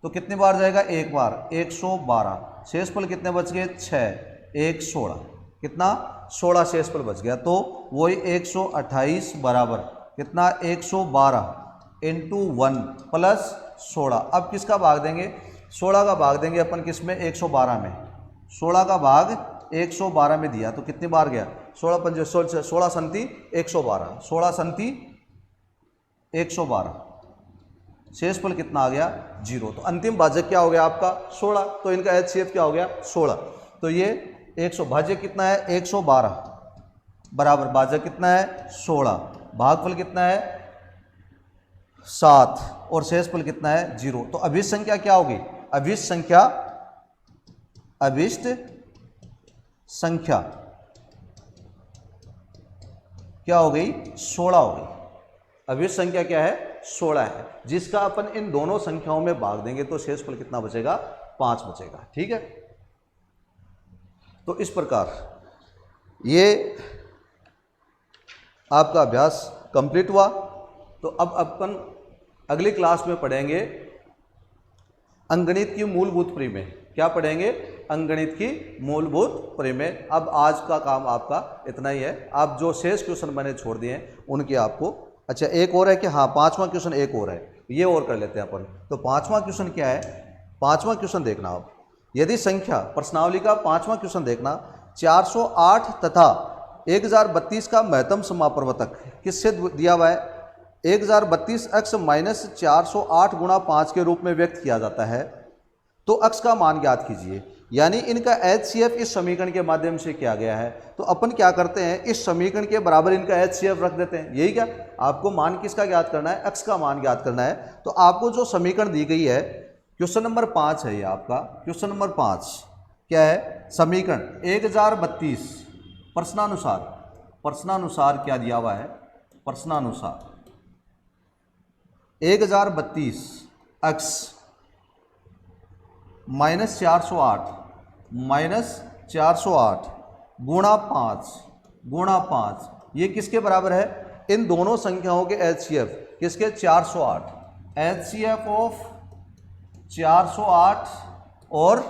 तो कितनी बार जाएगा, एक बार, 112। शेषफल कितने बच गए 6, 116, कितना 16 शेषफल बच गया। तो वही 128 बराबर कितना 112 इंटू 1 प्लस 16। अब किसका भाग देंगे, 16 का भाग देंगे अपन किस में 112 में, 16 का भाग 112 में दिया तो कितनी बार गया, 16 पंजे 16 संति 112, 16 संति 112, शेषफल कितना आ गया 0। तो अंतिम भाजक क्या हो गया आपका 16, तो इनका HCF क्या हो गया 16। तो ये 100 भाजक कितना है 112 बराबर भाजक कितना है 16, भागफल कितना है 7 और शेषफल कितना है 0। तो अभिष्ट संख्या क्या होगी, अभिष्ट संख्या क्या हो गई 16 हो गई। अभिष्ट संख्या क्या है 16 है, जिसका अपन इन दोनों संख्याओं में भाग देंगे तो शेषफल कितना बचेगा 5 बचेगा। ठीक है, तो इस प्रकार ये आपका अभ्यास कंप्लीट हुआ। तो अब अपन अगली क्लास में पढ़ेंगे अंकगणित की मूलभूत परिमेय। क्या पढ़ेंगे, अंकगणित की मूलभूत परिमेय। अब आज का काम आपका इतना ही है, आप जो शेष क्वेश्चन मैंने छोड़ दिए हैं उनके आपको, अच्छा एक और है कि हाँ 5वां क्वेश्चन एक और है, ये और कर लेते हैं अपन। तो 5वां क्वेश्चन क्या है, 5वां क्वेश्चन देखना आप, यदि संख्या प्रश्नावली का 5वां क्वेश्चन देखना, 408 तथा 1032 का महत्तम समाप्रवर्तक किससे दिया हुआ है, 1032 x माइनस 408 गुणा 5 के रूप में व्यक्त किया जाता है, तो x का मान ज्ञात कीजिए। यानी इनका HCF इस समीकरण के माध्यम से किया गया है। तो अपन क्या करते हैं, इस समीकरण के बराबर इनका HCF रख देते हैं। यही क्या, आपको मान किसका ज्ञात करना है, x का मान ज्ञात करना है। तो आपको जो समीकरण दी गई है, क्वेश्चन नंबर 5 है ये आपका, क्वेश्चन नंबर 5 क्या है, समीकरण 1032 प्रश्नानुसार क्या दिया हुआ है, प्रश्नानुसार 1032 x माइनस 408 गुणा 5 ये किसके बराबर है, इन दोनों संख्याओं के HCF किसके 408, HCF ऑफ 408 और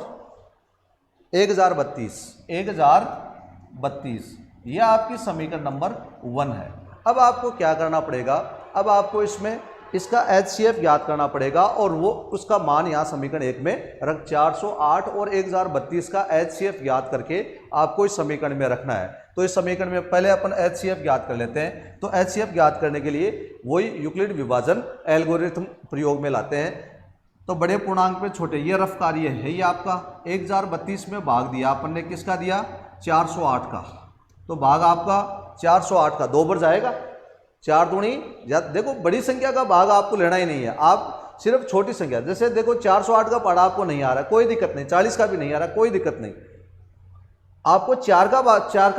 1032 ये आपकी समीकरण नंबर 1 है। अब आपको क्या करना पड़ेगा, अब आपको इसमें इसका HCF ज्ञात करना पड़ेगा और वो उसका मान यहाँ समीकरण 1 में रख 408 और 1032 का HCF ज्ञात करके आपको इस समीकरण में रखना है। तो इस समीकरण में पहले अपन HCF ज्ञात कर लेते हैं। तो HCF ज्ञात करने के लिए वही यूक्लिड विभाजन एल्गोरिथम प्रयोग में लाते हैं। तो बड़े पूर्णांक में छोटे, ये रफ कार्य है, ये आपका 1032 में भाग दिया अपन ने, किसका दिया 408 का, तो भाग आपका 408 का 2 बार जाएगा, 4 दूनी, देखो बड़ी संख्या का भाग आपको लेना ही नहीं है, आप सिर्फ छोटी संख्या, जैसे देखो 408 का पढ़ा आपको नहीं आ रहा, कोई दिक्कत नहीं, 40 का भी नहीं आ रहा, कोई दिक्कत नहीं, आपको 4 का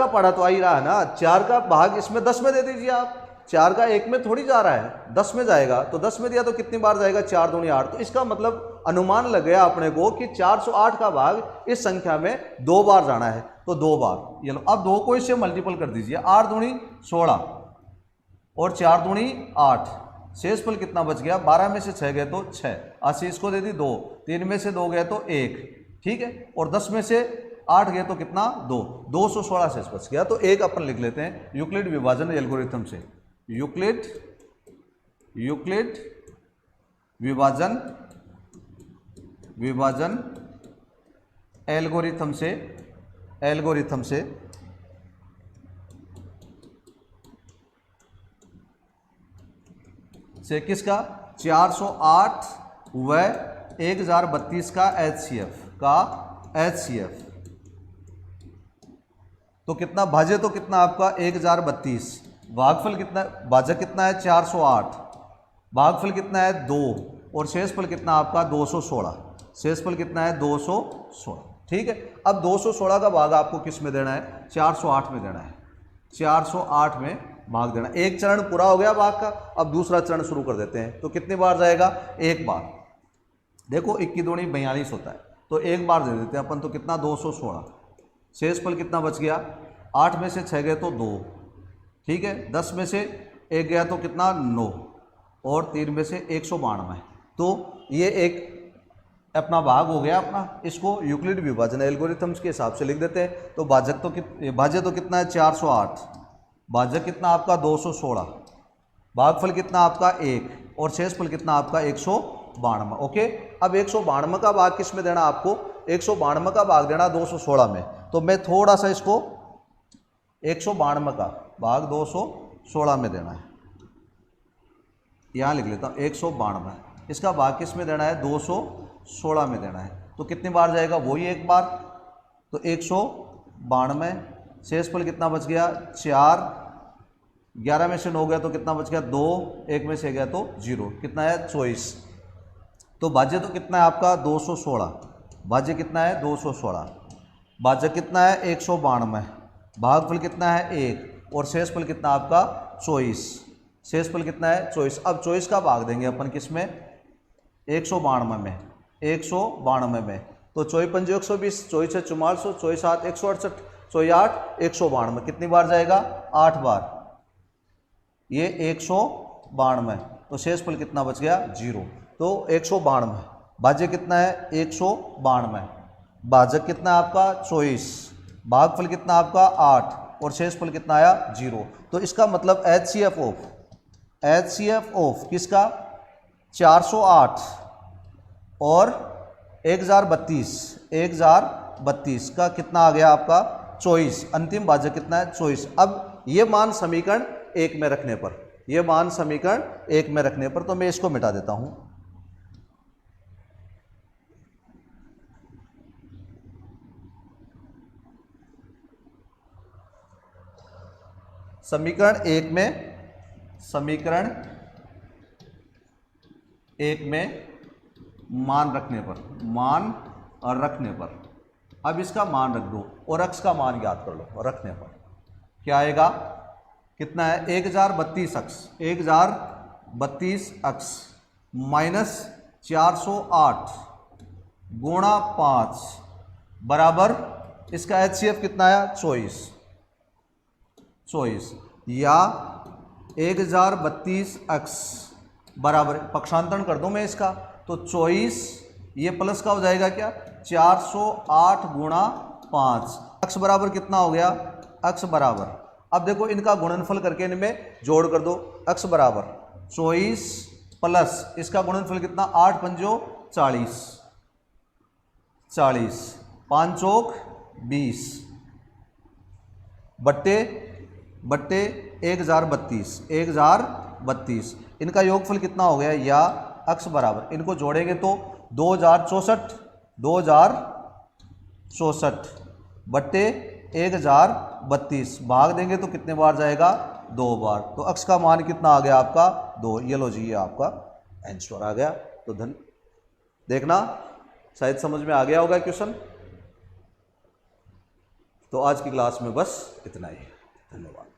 पढ़ा तो आ ही रहा है ना, 4 का भाग इसमें 10 में दे दीजिए आप, 4 का 1 में थोड़ी जा रहा है, 10 में जाएगा, तो 10 में दिया तो कितनी बार जाएगा 4 दूनी 8। तो इसका मतलब अनुमान लग गया अपने को कि 408 का भाग इस संख्या में 2 बार जाना है, तो 2 बार, ये लो अब 2 को इससे मल्टीपल कर दीजिए, 8 दूनी 16 और 4 दूनी 8, शेषफल कितना बच गया, 12 में से 6 गए तो 6, आशीष को दे दी 2, 3 में से 2 गए तो 1, ठीक है, और 10 में से 8 गए तो कितना 2, 216 शेष बच गया। तो एक अपन लिख लेते हैं यूक्लिड विभाजन एल्गोरिथम से, यूक्लिड विभाजन एल्गोरिथम से किसका 408 व 1032 का HCF तो कितना भाज्य, तो कितना आपका 1032, भागफल कितना, भाजक कितना है 408, भागफल कितना है 2 और शेषफल कितना आपका 216, शेषफल कितना है 216, ठीक है। अब 216 का भाग आपको किस में देना है, 408 में देना है, 408 में भाग देना। एक चरण पूरा हो गया भाग का, अब दूसरा चरण शुरू कर देते हैं। तो कितनी बार जाएगा, एक बार, देखो 21 दूनी 42 होता है, तो एक बार दे देते हैं अपन, तो कितना 216, शेषफल कितना बच गया, 8 में से 6 गए तो 2, ठीक है, 10 में से 1 गया तो कितना 9 और 3 में से 192, तो ये एक अपना भाग हो गया अपना। इसको यूक्लिड विभाजन एल्गोरिथम्स के हिसाब से लिख देते हैं। तो भाज्य तो कितना है 408, भाजक कितना आपका 216, भागफल कितना आपका 1 और शेषफल कितना आपका 192। ओके, अब 192 का भाग किस में देना आपको, 192 का भाग देना 216 में, तो मैं थोड़ा सा इसको 192 का भाग 216 में देना है, यहाँ लिख लेता हूँ 192, इसका भाग किस में देना है 216 में देना है। तो कितनी बार जाएगा, वही एक बार, तो 192, शेषफल कितना बच गया 4, 11 में से 9 गया तो कितना बच गया 2, 1 में से गया तो 0, कितना है 24। तो भाज्य तो कितना है आपका 216, भाज्य कितना है 216, भाज्य कितना है 192, भागफल कितना है 1 और शेषफल कितना आपका 24, शेषफल कितना है 24। अब 24 का भाग देंगे अपन किस में 192 में, 192 में, तो 24 पंजे 120, 24 से 4400, 24 7 168, 24 8 192, कितनी बार जाएगा 8 बार, ये 192, तो शेषफल कितना बच गया 0। तो 192, भाज्य कितना है 192, भाजक कितना है आपका 24, भागफल कितना आपका 8 और शेषफल कितना आया 0। तो इसका मतलब HCF ऑफ किसका 408 और 1032 का कितना आ गया आपका 24, अंतिम भाजक कितना है 24। अब ये मान समीकरण 1 में रखने पर, ये मान समीकरण 1 में रखने पर, तो मैं इसको मिटा देता हूं। समीकरण 1 में मान रखने पर, अब इसका मान रख दो और अक्ष का मान याद कर लो, रखने पर क्या आएगा, कितना है 1032 अक्ष, 1032 अक्ष माइनस 408 गुणा 5 बराबर इसका HCF कितना आया 24, या 1032 अक्ष बराबर, पक्षांतरण कर दूं मैं इसका, तो 24 ये प्लस का हो जाएगा क्या 408 गुणा 5, अक्ष बराबर कितना हो गया, अक्ष बराबर, अब देखो इनका गुणनफल करके इनमें जोड़ कर दो, अक्ष बराबर 24 प्लस इसका गुणनफल कितना 8 पंजो 40, 5 चौक 20 बट्टे 1032, इनका योगफल कितना हो गया, या अक्ष बराबर, इनको जोड़ेंगे तो 2064 बट्टे 1032, भाग देंगे तो कितने बार जाएगा 2 बार, तो अक्ष का मान कितना आ गया आपका 2। ये लो जी, ये आपका आंसर आ गया। तो देखना शायद समझ में आ गया होगा क्वेश्चन। तो आज की क्लास में बस इतना ही, धन्यवाद।